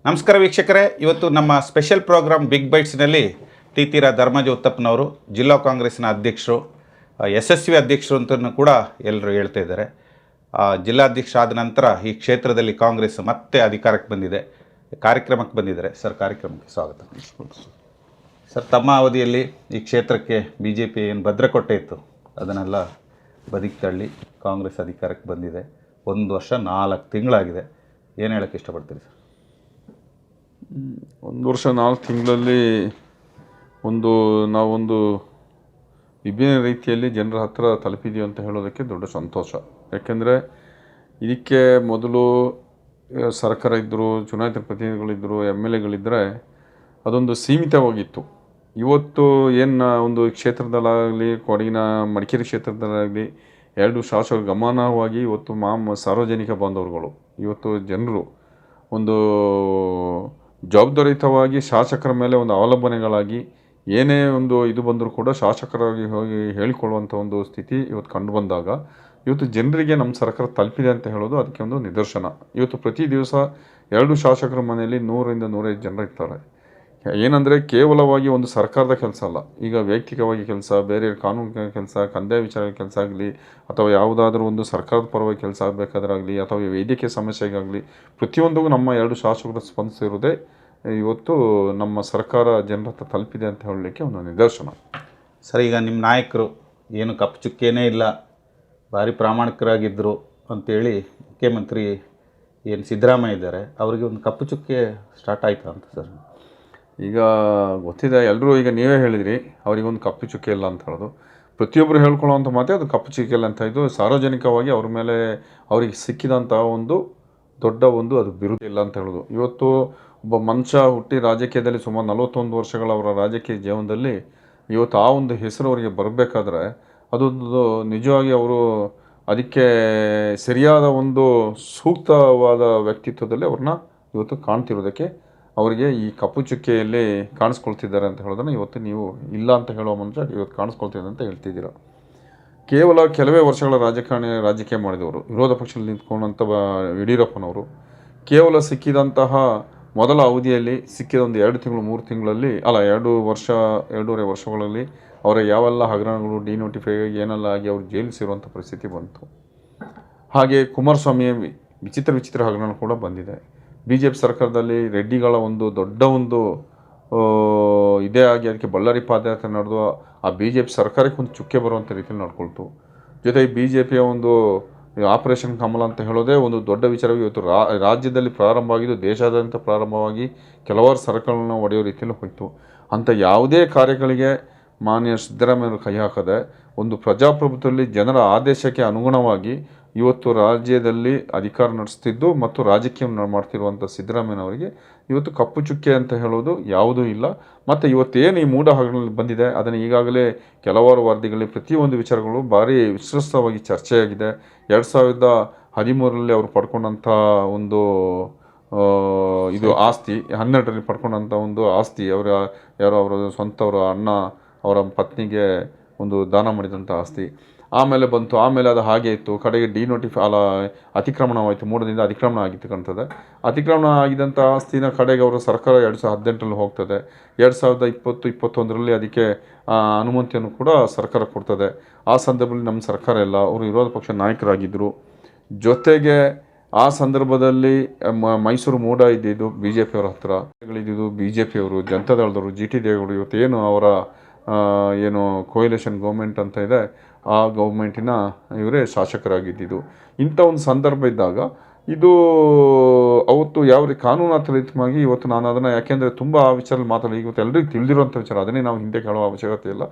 ನಮಸ್ಕಾರ ವೀಕ್ಷಕರೇ, ಇವತ್ತು ನಮ್ಮ ಸ್ಪೆಷಲ್ ಪ್ರೋಗ್ರಾಮ್ ಬಿಗ್ ಬೈಟ್ಸ್ನಲ್ಲಿ ತೀರ ಧರ್ಮಜ ಉತ್ತಪ್ಪನವರು ಜಿಲ್ಲಾ ಕಾಂಗ್ರೆಸ್ನ ಅಧ್ಯಕ್ಷರು, ಯಶಸ್ವಿ ಅಧ್ಯಕ್ಷರು ಅಂತಲೂ ಕೂಡ ಎಲ್ಲರೂ ಹೇಳ್ತಾ ಇದ್ದಾರೆ. ಜಿಲ್ಲಾಧ್ಯಕ್ಷ ಆದ ನಂತರ ಈ ಕ್ಷೇತ್ರದಲ್ಲಿ ಕಾಂಗ್ರೆಸ್ ಮತ್ತೆ ಅಧಿಕಾರಕ್ಕೆ ಬಂದಿದೆ, ಕಾರ್ಯಕ್ರಮಕ್ಕೆ ಬಂದಿದ್ದಾರೆ. ಸರ್, ಕಾರ್ಯಕ್ರಮಕ್ಕೆ ಸ್ವಾಗತ. ಸರ್, ತಮ್ಮ ಅವಧಿಯಲ್ಲಿ ಈ ಕ್ಷೇತ್ರಕ್ಕೆ BJP ಏನು ಭದ್ರಕೋಟೆ ಇತ್ತು ಅದನ್ನೆಲ್ಲ ಬದಿಗೆ ತಳ್ಳಿ ಕಾಂಗ್ರೆಸ್ ಅಧಿಕಾರಕ್ಕೆ ಬಂದಿದೆ. 1 ವರ್ಷ 4 ತಿಂಗಳಾಗಿದೆ. ಏನು ಹೇಳೋಕ್ಕೆ ಇಷ್ಟಪಡ್ತೀರಿ ಸರ್? 1 ವರ್ಷ 4 ತಿಂಗಳಲ್ಲಿ ನಾವೊಂದು ವಿಭಿನ್ನ ರೀತಿಯಲ್ಲಿ ಜನರ ಹತ್ರ ತಲುಪಿದ್ದೀವಿ ಅಂತ ಹೇಳೋದಕ್ಕೆ ದೊಡ್ಡ ಸಂತೋಷ. ಯಾಕೆಂದರೆ ಇದಕ್ಕೆ ಮೊದಲು ಸರ್ಕಾರ ಇದ್ದರು, ಚುನಾಯಿತ ಪ್ರತಿನಿಧಿಗಳಿದ್ದರು, MLAಗಳಿದ್ದರೆ ಅದೊಂದು ಸೀಮಿತವಾಗಿತ್ತು. ಇವತ್ತು ಒಂದು ಕ್ಷೇತ್ರದಲ್ಲಾಗಲಿ, ಕೊಡಗಿನ ಮಡಿಕೇರಿ ಕ್ಷೇತ್ರದಲ್ಲಾಗಲಿ 2 ಶಾಸಕರು ಗಮನವಾಗಿ ಇವತ್ತು ಸಾರ್ವಜನಿಕ ಬಾಂಧವರುಗಳು, ಇವತ್ತು ಜನರು ಒಂದು ಜವಾಬ್ದಾರಿಯುತವಾಗಿ ಶಾಸಕರ ಮೇಲೆ ಒಂದು ಅವಲಂಬನೆಗಳಾಗಿ ಏನೇ ಇದು ಬಂದರೂ ಕೂಡ ಶಾಸಕರಾಗಿ ಹೋಗಿ ಹೇಳಿಕೊಳ್ಳುವಂಥ ಒಂದು ಸ್ಥಿತಿ ಇವತ್ತು ಕಂಡು ಬಂದಾಗ ಇವತ್ತು ಜನರಿಗೆ ನಮ್ಮ ಸರ್ಕಾರ ತಲುಪಿದೆ ಅಂತ ಹೇಳೋದು ಅದಕ್ಕೆ ಒಂದು ನಿದರ್ಶನ. ಇವತ್ತು ಪ್ರತಿ ದಿವಸ 2 ಶಾಸಕರ ಮನೆಯಲ್ಲಿ 100ರಿಂದ 105 ಜನರು ಇರ್ತಾರೆ. ಏನಂದರೆ ಕೇವಲವಾಗಿ ಒಂದು ಸರ್ಕಾರದ ಕೆಲಸ ಅಲ್ಲ, ಈಗ ವೈಯಕ್ತಿಕವಾಗಿ ಕೆಲಸ, ಬೇರೆ ಕಾನೂನು ಕೆಲಸ, ಕಂದಾಯ ವಿಚಾರ ಕೆಲಸ ಆಗಲಿ, ಅಥವಾ ಯಾವುದಾದ್ರೂ ಒಂದು ಸರ್ಕಾರದ ಪರವಾಗಿ ಕೆಲಸ ಆಗಬೇಕಾದ್ರಾಗಲಿ, ಅಥವಾ ವೈದ್ಯಕೀಯ ಸಮಸ್ಯೆಗಾಗಲಿ, ಪ್ರತಿಯೊಂದಿಗೂ ನಮ್ಮ 2 ಶಾಸಕರು ಸ್ಪಂದಿಸಿರೋದೇ ಇವತ್ತು ನಮ್ಮ ಸರ್ಕಾರ ಜನರ ಹತ್ರ ತಲುಪಿದೆ ಅಂತ ಹೇಳಲಿಕ್ಕೆ ಒಂದು ನಿದರ್ಶನ. ಸರ್, ಈಗ ನಿಮ್ಮ ನಾಯಕರು ಏನು ಕಪ್ಪು ಚುಕ್ಕೆನೇ ಇಲ್ಲ, ಭಾರಿ ಪ್ರಾಮಾಣಿಕರಾಗಿದ್ದರು ಅಂತೇಳಿ ಮುಖ್ಯಮಂತ್ರಿ ಏನು ಸಿದ್ದರಾಮಯ್ಯ ಇದ್ದಾರೆ, ಅವರಿಗೆ ಒಂದು ಕಪ್ಪು ಚುಕ್ಕೆ ಸ್ಟಾರ್ಟ್ ಆಯಿತಾ ಅಂತ ಸರ್? ಈಗ ಗೊತ್ತಿದೆ, ಎಲ್ಲರೂ ಈಗ ನೀವೇ ಹೇಳಿದ್ರಿ ಅವರಿಗೊಂದು ಕಪ್ಪು ಚುಕ್ಕೆ ಇಲ್ಲ ಅಂತ ಹೇಳೋದು. ಪ್ರತಿಯೊಬ್ಬರು ಹೇಳ್ಕೊಳ್ಳೋವಂಥ ಮಾತೆ ಅದು ಕಪ್ಪು ಚುಕ್ಕೆ ಇಲ್ಲ ಅಂತ. ಇದು ಸಾರ್ವಜನಿಕವಾಗಿ ಅವ್ರ ಮೇಲೆ ಅವರಿಗೆ ಸಿಕ್ಕಿದಂಥ ಒಂದು ದೊಡ್ಡ ಅದು ಬಿರುದು ಇಲ್ಲ ಅಂತ ಹೇಳೋದು. ಇವತ್ತು ಒಬ್ಬ ಮನುಷ್ಯ ಹುಟ್ಟಿ ರಾಜಕೀಯದಲ್ಲಿ ಸುಮಾರು 41 ವರ್ಷಗಳ ಅವರ ರಾಜಕೀಯ ಜೀವನದಲ್ಲಿ ಇವತ್ತು ಆ ಒಂದು ಹೆಸರು ಅವರಿಗೆ ಬರಬೇಕಾದ್ರೆ ಅದೊಂದು ನಿಜವಾಗಿ ಅವರು ಅದಕ್ಕೆ ಸರಿಯಾದ ಒಂದು ಸೂಕ್ತವಾದ ವ್ಯಕ್ತಿತ್ವದಲ್ಲಿ ಅವ್ರನ್ನ ಇವತ್ತು ಕಾಣ್ತಿರೋದಕ್ಕೆ ಅವರಿಗೆ ಈ ಕಪ್ಪು ಚುಕ್ಕೆಯಲ್ಲಿ ಕಾಣಿಸ್ಕೊಳ್ತಿದ್ದಾರೆ ಅಂತ ಹೇಳೋದನ್ನು ಇವತ್ತು ನೀವು ಇಲ್ಲ ಅಂತ ಹೇಳೋ ಮನುಷ್ಯ ಇವತ್ತು ಕಾಣಿಸ್ಕೊಳ್ತಿದ್ದಾರೆ ಅಂತ ಹೇಳ್ತಿದ್ದೀರ. ಕೇವಲ ಕೆಲವೇ ವರ್ಷಗಳ ರಾಜಕೀಯ ಮಾಡಿದವರು, ವಿರೋಧ ಪಕ್ಷದಲ್ಲಿ ನಿಂತ್ಕೊಂಡಂಥ ಯಡಿಯೂರಪ್ಪನವರು ಕೇವಲ ಸಿಕ್ಕಿದಂತಹ ಮೊದಲ ಅವಧಿಯಲ್ಲಿ ಸಿಕ್ಕಿದ ಒಂದು 2 ತಿಂಗಳು 3 ತಿಂಗಳಲ್ಲಿ ಅಲ್ಲ 2.5 ವರ್ಷಗಳಲ್ಲಿ ಅವರ ಯಾವೆಲ್ಲ ಹಗರಣಗಳು ಡಿನೋಟಿಫೈ ಏನೆಲ್ಲ ಆಗಿ ಅವರು ಜೈಲು ಸೇರುವಂಥ ಪರಿಸ್ಥಿತಿ ಬಂತು. ಹಾಗೆ ಕುಮಾರಸ್ವಾಮಿಯ ವಿಚಿತ್ರ ಹಗರಣ ಕೂಡ ಬಂದಿದೆ. BJP ಸರ್ಕಾರದಲ್ಲಿ ರೆಡ್ಡಿಗಳ ಒಂದು ದೊಡ್ಡ ಇದೇ ಆಗಿ ಅದಕ್ಕೆ ಬಳ್ಳಾರಿ ಪಾದಯಾತ್ರೆ ನಡೆದು ಆ BJP ಸರ್ಕಾರಕ್ಕೆ ಒಂದು ಚುಕ್ಕೆ ಬರುವಂಥ ರೀತಿಯಲ್ಲಿ ನಡ್ಕೊಳ್ತು. ಜೊತೆಗೆ BJPಯ ಒಂದು ಆಪರೇಷನ್ ಕಮಲ ಅಂತ ಹೇಳೋದೇ ಒಂದು ದೊಡ್ಡ ವಿಚಾರವಾಗಿ ಇವತ್ತು ರಾಜ್ಯದಲ್ಲಿ ಪ್ರಾರಂಭ ಆಗಿದ್ದು, ದೇಶಾದ್ಯಂತ ಪ್ರಾರಂಭವಾಗಿ ಕೆಲವಾರು ಸರ್ಕಾರಗಳನ್ನ ಒಡೆಯೋ ರೀತಿಯಲ್ಲಿ ಹೋಯಿತು. ಅಂಥ ಯಾವುದೇ ಕಾರ್ಯಗಳಿಗೆ ಮಾನ್ಯ ಸಿದ್ದರಾಮಯ್ಯವರು ಕೈ ಹಾಕದೆ ಒಂದು ಪ್ರಜಾಪ್ರಭುತ್ವದಲ್ಲಿ ಜನರ ಆದೇಶಕ್ಕೆ ಅನುಗುಣವಾಗಿ ಇವತ್ತು ರಾಜ್ಯದಲ್ಲಿ ಅಧಿಕಾರ ನಡೆಸ್ತಿದ್ದು ಮತ್ತು ರಾಜಕೀಯವನ್ನು ಮಾಡ್ತಿರುವಂಥ ಸಿದ್ದರಾಮಯ್ಯನವರಿಗೆ ಇವತ್ತು ಕಪ್ಪು ಚುಕ್ಕೆ ಅಂತ ಹೇಳೋದು ಯಾವುದೂ ಇಲ್ಲ. ಮತ್ತು ಇವತ್ತೇನು ಈ ಮೂಢ ಹಗರಣದಲ್ಲಿ ಬಂದಿದೆ ಅದನ್ನು ಈಗಾಗಲೇ ಕೆಲವಾರು ವರದಿಗಳಲ್ಲಿ ಪ್ರತಿಯೊಂದು ವಿಚಾರಗಳು ಭಾರಿ ವಿಸ್ತೃತವಾಗಿ ಚರ್ಚೆಯಾಗಿದೆ. 2013ರಲ್ಲಿ ಅವರು ಪಡ್ಕೊಂಡಂಥ ಒಂದು ಆಸ್ತಿ, 12ರಲ್ಲಿ ಪಡ್ಕೊಂಡಂಥ ಒಂದು ಆಸ್ತಿ ಅವರ ಸ್ವಂತವರ ಅಣ್ಣ ಅವರ ಪತ್ನಿಗೆ ಒಂದು ದಾನ ಮಾಡಿದಂಥ ಆಸ್ತಿ ಆಮೇಲೆ ಬಂತು. ಆಮೇಲೆ ಅದು ಹಾಗೆ ಇತ್ತು, ಕಡೆಗೆ ಅತಿಕ್ರಮಣವಾಯಿತು, 3 ಅತಿಕ್ರಮಣ ಆಗಿತ್ತು ಕಾಣ್ತದೆ. ಅತಿಕ್ರಮಣ ಆಗಿದ್ದಂಥ ಆಸ್ತಿನ ಕಡೆಗೆ ಅವರು ಸರ್ಕಾರ 2018ರಲ್ಲಿ ಹೋಗ್ತದೆ. 2020-21ರಲ್ಲಿ ಅದಕ್ಕೆ ಅನುಮತಿಯನ್ನು ಕೂಡ ಸರ್ಕಾರ ಕೊಡ್ತದೆ. ಆ ಸಂದರ್ಭದಲ್ಲಿ ನಮ್ಮ ಸರ್ಕಾರ ಇಲ್ಲ, ಅವರು ವಿರೋಧ ಪಕ್ಷ ನಾಯಕರಾಗಿದ್ದರು. ಜೊತೆಗೆ ಆ ಸಂದರ್ಭದಲ್ಲಿ ಮೈಸೂರು ಮೂಡ ಇದ್ದಿದ್ದು BJP ಅವರ ಹತ್ರ ಇದ್ದಿದ್ದು BJP ಅವರು, ಜನತಾದಳದವರು, GT ದೇವೇಗೌಡರು, ಇವತ್ತೇನು ಅವರ ಕೋಯಲೇಷನ್ ಗೌರ್ಮೆಂಟ್ ಅಂತ ಇದೆ ಆ ಗೌರ್ಮೆಂಟಿನ ಇವರೇ ಶಾಸಕರಾಗಿದ್ದಿದ್ದು. ಇಂಥ ಒಂದು ಸಂದರ್ಭ ಇದ್ದಾಗ ಇದು ಅವತ್ತು ಯಾವ ರೀತಿ ಕಾನೂನಾತ್ಮಕವಾಗಿ ಇವತ್ತು ನಾನು ಅದನ್ನು, ಯಾಕೆಂದರೆ ತುಂಬ ಆ ವಿಚಾರದಲ್ಲಿ ಮಾತಾಡಿ ಇವತ್ತು ಎಲ್ಲರಿಗೂ ತಿಳಿದಿರುವಂಥ ವಿಚಾರ, ಅದನ್ನೇ ನಾವು ಹಿಂದೆ ಕೇಳುವ ಅವಶ್ಯಕತೆ ಇಲ್ಲ.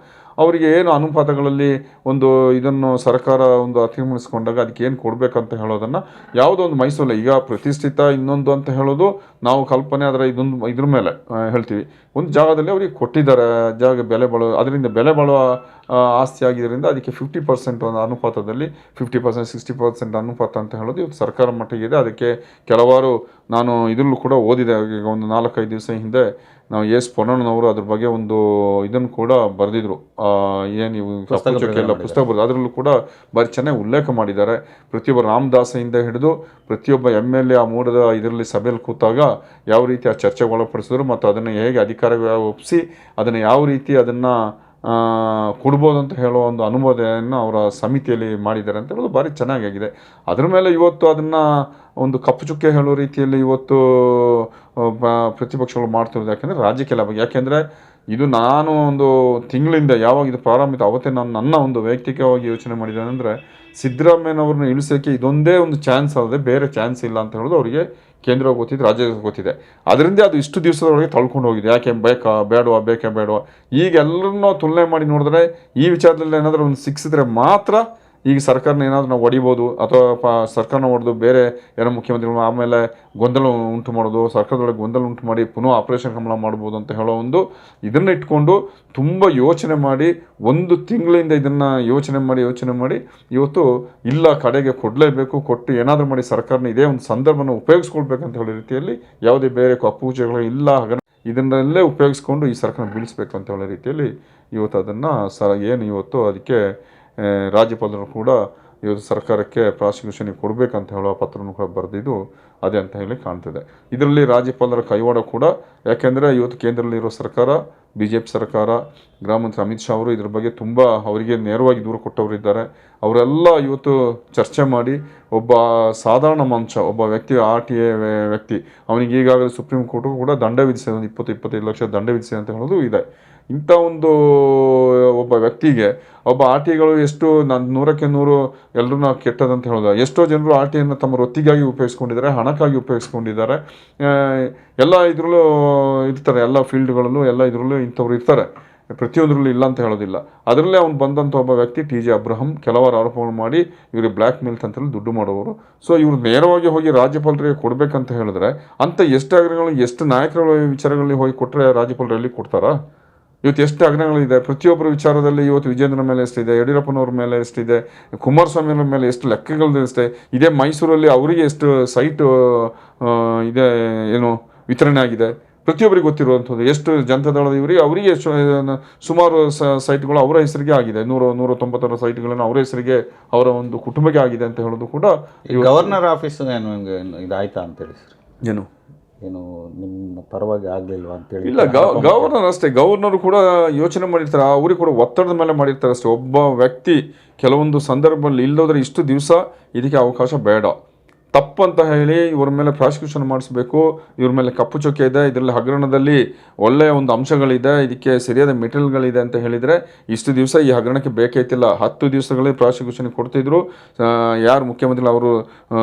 ಅವರಿಗೆ ಏನು ಅನುಪಾತಗಳಲ್ಲಿ ಇದನ್ನು ಸರ್ಕಾರ ಅತಿಕ್ರಮಿಸ್ಕೊಂಡಾಗ ಅದಕ್ಕೆ ಏನು ಕೊಡಬೇಕಂತ ಹೇಳೋದನ್ನು ಯಾವುದೋ ಒಂದು ಮೈಸೂರಲ್ಲಿ ಈಗ ಪ್ರತಿಷ್ಠಿತ ಇನ್ನೊಂದು ಅಂತ ಹೇಳೋದು ನಾವು ಕಲ್ಪನೆ, ಅದರ ಇದ್ರ ಮೇಲೆ ಹೇಳ್ತೀವಿ. ಒಂದು ಜಾಗದಲ್ಲಿ ಅವರಿಗೆ ಕೊಟ್ಟಿದ್ದಾರೆ, ಜಾಗ ಬೆಲೆ ಬಾಳುವ, ಅದರಿಂದ ಬೆಲೆ ಬಾಳುವ ಆಸ್ತಿ ಆಗಿದ್ದರಿಂದ ಅದಕ್ಕೆ 50% ಒಂದು ಅನುಪಾತದಲ್ಲಿ 50% 60% ಅನುಪಾತ ಅಂತ ಹೇಳೋದು ಇವತ್ತು ಸರ್ಕಾರ ಮಟ್ಟಿಗಿದೆ. ಅದಕ್ಕೆ ಕೆಲವಾರು ನಾನು ಇದರಲ್ಲೂ ಕೂಡ ಓದಿದೆ. ಈಗ ಒಂದು 4-5 ದಿವಸ ಹಿಂದೆ ನಾವು ಎಸ್ ಪೊನ್ನಣ್ಣನವರು ಅದ್ರ ಬಗ್ಗೆ ಒಂದು ಇದನ್ನು ಕೂಡ ಬರೆದಿದ್ರು. ಏನು ಇವು ಎಲ್ಲ ಪುಸ್ತಕ ಬರೆದು ಅದರಲ್ಲೂ ಕೂಡ ಭಾರಿ ಚೆನ್ನಾಗಿ ಉಲ್ಲೇಖ ಮಾಡಿದ್ದಾರೆ. ಪ್ರತಿಯೊಬ್ಬ ರಾಮದಾಸದಿಂದ ಹಿಡಿದು ಪ್ರತಿಯೊಬ್ಬ MLA ಆ ಮೂಡದ ಇದರಲ್ಲಿ ಸಭೆಯಲ್ಲಿ ಕೂತಾಗ ಯಾವ ರೀತಿ ಆ ಚರ್ಚೆಗೆ ಒಳಪಡಿಸಿದ್ರು ಮತ್ತು ಅದನ್ನು ಹೇಗೆ ಅಧಿಕಾರ ಒಪ್ಪಿಸಿ ಅದನ್ನು ಯಾವ ರೀತಿ ಅದನ್ನು ಕೊಡ್ಬೋದು ಅಂತ ಹೇಳೋ ಒಂದು ಅನುಮೋದನೆಯನ್ನು ಅವರ ಸಮಿತಿಯಲ್ಲಿ ಮಾಡಿದ್ದಾರೆ ಅಂತ ಹೇಳೋದು ಭಾರಿ ಚೆನ್ನಾಗಿದೆ. ಅದರ ಮೇಲೆ ಇವತ್ತು ಅದನ್ನು ಒಂದು ಕಪ್ಪು ಚುಕ್ಕೆ ಹೇಳೋ ರೀತಿಯಲ್ಲಿ ಇವತ್ತು ಪ್ರತಿಪಕ್ಷಗಳು ಮಾಡ್ತಿರೋದು. ಯಾಕೆಂದರೆ ರಾಜ್ಯಕ್ಕೆ ಲಾಭ. ಯಾಕೆಂದರೆ ಇದು ನಾನು ಒಂದು ತಿಂಗಳಿಂದ ಯಾವಾಗ ಇದು ಪ್ರಾರಂಭಿತ ಅವತ್ತೇ ನಾನು ನನ್ನ ಒಂದು ವೈಯಕ್ತಿಕವಾಗಿ ಯೋಚನೆ ಮಾಡಿದ್ದೇನೆ ಅಂದರೆ ಸಿದ್ದರಾಮಯ್ಯನವ್ರನ್ನ ಇಳಿಸೋಕ್ಕೆ ಇದೊಂದೇ ಒಂದು ಚಾನ್ಸ್ ಅಲ್ಲದೆ ಬೇರೆ ಚಾನ್ಸ್ ಇಲ್ಲ ಅಂತ ಹೇಳೋದು ಅವರಿಗೆ ಕೇಂದ್ರ ಗೊತ್ತಿದೆ, ರಾಜ್ಯ ಗೊತ್ತಿದೆ. ಅದರಿಂದ ಅದು ಇಷ್ಟು ದಿವಸದೊಳಗೆ ತಳ್ಕೊಂಡು ಹೋಗಿದೆ. ಯಾಕೆ ಬೇಕಾ ಬೇಡವಾ ಬೇಕೇ ಬೇಡವಾ. ಈಗ ಎಲ್ಲರನ್ನೂ ತುಲನೆ ಮಾಡಿ ನೋಡಿದ್ರೆ ಈ ವಿಚಾರದಲ್ಲಿ ಏನಾದರೂ ಒಂದು ಸಿಕ್ಕಿದ್ರೆ ಮಾತ್ರ ಈಗ ಸರ್ಕಾರನ ಏನಾದರೂ ನಾವು ಹೊಡಿಬೋದು ಅಥವಾ ಸರ್ಕಾರನ ಹೊಡೆದು ಬೇರೆ ಏನೋ ಮುಖ್ಯಮಂತ್ರಿಗಳು ಆಮೇಲೆ ಗೊಂದಲ ಉಂಟು ಮಾಡೋದು, ಸರ್ಕಾರದೊಳಗೆ ಗೊಂದಲ ಉಂಟು ಮಾಡಿ ಪುನಃ ಆಪರೇಷನ್ ಕಮಲ ಮಾಡ್ಬೋದು ಅಂತ ಹೇಳೋ ಒಂದು ಇದನ್ನು ಇಟ್ಕೊಂಡು ತುಂಬ ಯೋಚನೆ ಮಾಡಿ ಒಂದು ತಿಂಗಳಿಂದ ಇದನ್ನು ಯೋಚನೆ ಮಾಡಿ ಇವತ್ತು ಇಲ್ಲ ಕಡೆಗೆ ಕೊಡಲೇಬೇಕು, ಕೊಟ್ಟು ಏನಾದರೂ ಮಾಡಿ ಸರ್ಕಾರನ ಇದೇ ಒಂದು ಸಂದರ್ಭನ ಉಪಯೋಗಿಸ್ಕೊಳ್ಬೇಕಂತ ಹೇಳೋ ರೀತಿಯಲ್ಲಿ ಯಾವುದೇ ಬೇರೆ ಕಪ್ಪುಚೆಗಳು ಇಲ್ಲ ಹಾಗೆ ಇದನ್ನೆಲ್ಲೇ ಉಪಯೋಗಿಸ್ಕೊಂಡು ಈ ಸರ್ಕಾರನ ಬೀಳಿಸ್ಬೇಕು ಅಂತ ಹೇಳೋ ರೀತಿಯಲ್ಲಿ ಇವತ್ತು ಅದನ್ನು ಏನು ಇವತ್ತು ಅದಕ್ಕೆ ರಾಜ್ಯಪಾಲರು ಕೂಡ ಇವತ್ತು ಸರ್ಕಾರಕ್ಕೆ ಪ್ರಾಸಿಕ್ಯೂಷನ್ಗೆ ಕೊಡಬೇಕಂತ ಹೇಳೋ ಪತ್ರನೂ ಕೂಡ ಬರೆದಿದ್ದು ಅದೇ ಅಂತ ಹೇಳಿ ಕಾಣ್ತಿದೆ. ಇದರಲ್ಲಿ ರಾಜ್ಯಪಾಲರ ಕೈವಾಡ ಕೂಡ, ಯಾಕೆಂದರೆ ಇವತ್ತು ಕೇಂದ್ರದಲ್ಲಿರೋ ಸರ್ಕಾರ BJP ಸರ್ಕಾರ, ಗೃಹ ಮಂತ್ರಿ ಅಮಿತ್ ಶಾ ಅವರು ಇದ್ರ ಬಗ್ಗೆ ತುಂಬ ಅವರಿಗೆ ನೇರವಾಗಿ ದೂರು ಕೊಟ್ಟವರಿದ್ದಾರೆ. ಅವರೆಲ್ಲ ಇವತ್ತು ಚರ್ಚೆ ಮಾಡಿ ಒಬ್ಬ ಸಾಧಾರಣ ಮನುಷ್ಯ, ಒಬ್ಬ ವ್ಯಕ್ತಿ RTA ವ್ಯಕ್ತಿ ಅವನಿಗೆ ಈಗಾಗಲೇ ಸುಪ್ರೀಂ ಕೋರ್ಟು ಕೂಡ ದಂಡ ವಿಧಿಸಿದೆ, ಒಂದು 20-25 ಲಕ್ಷ ದಂಡ ವಿಧಿಸಿದೆ ಅಂತ ಹೇಳೋದು ಇದೆ. ಇಂಥ ಒಂದು ಒಬ್ಬ ವ್ಯಕ್ತಿಗೆ ಒಬ್ಬ RTಗಳು ಎಷ್ಟು 100ಕ್ಕೆ 100 ಎಲ್ಲರೂ ಕೆಟ್ಟದಂತ ಹೇಳೋದು. ಎಷ್ಟೋ ಜನರು RTಯನ್ನು ತಮ್ಮ ವೃತ್ತಿಗಾಗಿ ಉಪಯೋಗಿಸ್ಕೊಂಡಿದ್ದಾರೆ, ಹಣಕ್ಕಾಗಿ ಉಪಯೋಗಿಸ್ಕೊಂಡಿದ್ದಾರೆ. ಎಲ್ಲ ಇದರಲ್ಲೂ ಇರ್ತಾರೆ, ಎಲ್ಲ ಫೀಲ್ಡ್ಗಳಲ್ಲೂ ಎಲ್ಲ ಇದರಲ್ಲೂ ಇಂಥವ್ರು ಇರ್ತಾರೆ, ಪ್ರತಿಯೊಂದರಲ್ಲೂ ಇಲ್ಲ ಅಂತ ಹೇಳೋದಿಲ್ಲ. ಅದರಲ್ಲೇ ಅವ್ನು ಬಂದಂಥ ಒಬ್ಬ ವ್ಯಕ್ತಿ TJ ಅಬ್ರಹಂ ಕೆಲವಾರು ಆರೋಪಗಳು ಮಾಡಿ ಇವ್ರಿಗೆ ಬ್ಲ್ಯಾಕ್ ಮೇಲ್ ಅಂತೇಳಿ ದುಡ್ಡು ಮಾಡೋರು. ಸೊ ಇವ್ರು ನೇರವಾಗಿ ಹೋಗಿ ರಾಜ್ಯಪಾಲರಿಗೆ ಕೊಡಬೇಕಂತ ಹೇಳಿದ್ರೆ ಅಂಥ ಎಷ್ಟು ಆಗ್ರಹಗಳು ಎಷ್ಟು ನಾಯಕರುಗಳ ವಿಚಾರಗಳಲ್ಲಿ ಹೋಗಿ ಕೊಟ್ಟರೆ ರಾಜ್ಯಪಾಲರು ಎಲ್ಲಿ ಕೊಡ್ತಾರಾ? ಇವತ್ತು ಎಷ್ಟು ಆಗ್ರಹಗಳಿದೆ ಪ್ರತಿಯೊಬ್ಬರ ವಿಚಾರದಲ್ಲಿ. ಇವತ್ತು ವಿಜೇಂದ್ರನ ಮೇಲೆ ಎಷ್ಟಿದೆ, ಯಡಿಯೂರಪ್ಪನವ್ರ ಮೇಲೆ ಎಷ್ಟಿದೆ, ಕುಮಾರಸ್ವಾಮಿ ಅವ್ರ ಮೇಲೆ ಎಷ್ಟು ಲೆಕ್ಕಗಳು ಎಷ್ಟಿದೆ, ಇದೇ ಮೈಸೂರಲ್ಲಿ ಅವರಿಗೆ ಎಷ್ಟು ಸೈಟ್ ಇದೆ ಏನು ವಿತರಣೆ ಆಗಿದೆ ಪ್ರತಿಯೊಬ್ಬರಿಗೆ ಗೊತ್ತಿರುವಂಥದ್ದು. ಎಷ್ಟು ಜನತಾದಳದ ಇವರಿಗೆ ಅವರಿಗೆ ಸುಮಾರು ಸೈಟ್ಗಳು ಅವರ ಹೆಸರಿಗೆ ಆಗಿದೆ. 196 ಸೈಟ್ಗಳನ್ನು ಅವರ ಹೆಸರಿಗೆ ಅವರ ಒಂದು ಕುಟುಂಬಕ್ಕೆ ಆಗಿದೆ ಅಂತ ಹೇಳೋದು ಕೂಡ. ಗವರ್ನರ್ ಆಫೀಸ್ ಏನು ಇದಾಯ್ತಾ ಅಂತೇಳಿ ಸರ್, ಏನು ನಿಮ್ಮ ಪರವಾಗಿ ಆಗಲಿಲ್ವಾ ಅಂತೇಳಿ? ಇಲ್ಲ, ಗವರ್ನರ್ ಅಷ್ಟೇ, ಗವರ್ನರ್ ಕೂಡ ಯೋಚನೆ ಮಾಡಿರ್ತಾರೆ, ಅವ್ರಿಗೆ ಕೂಡ ಒತ್ತಡದ ಮೇಲೆ ಮಾಡಿರ್ತಾರೆ ಅಷ್ಟೇ. ಒಬ್ಬ ವ್ಯಕ್ತಿ ಕೆಲವೊಂದು ಸಂದರ್ಭದಲ್ಲಿ ಇಲ್ಲೋದ್ರೆ ಇಷ್ಟು ದಿವಸ ಇದಕ್ಕೆ ಅವಕಾಶ ಬೇಡ, ತಪ್ಪಂತ ಹೇಳಿ ಇವ್ರ ಮೇಲೆ ಪ್ರಾಸಿಕ್ಯೂಷನ್ ಮಾಡಿಸ್ಬೇಕು, ಇವ್ರ ಮೇಲೆ ಕಪ್ಪು ಚೊಕ್ಕೆ ಇದೆ, ಇದರಲ್ಲಿ ಹಗರಣದಲ್ಲಿ ಒಳ್ಳೆಯ ಒಂದು ಅಂಶಗಳಿದೆ, ಇದಕ್ಕೆ ಸರಿಯಾದ ಮೆಟೀರಿಯಲ್ಗಳಿದೆ ಅಂತ ಹೇಳಿದರೆ ಇಷ್ಟು ದಿವಸ ಈ ಹಗರಣಕ್ಕೆ ಬೇಕೈತಿಲ್ಲ. 10 ದಿವಸಗಳಲ್ಲಿ ಪ್ರಾಸಿಕ್ಯೂಷನ್ ಕೊಡ್ತಿದ್ರು. ಯಾರು ಮುಖ್ಯಮಂತ್ರಿಗಳು ಅವರು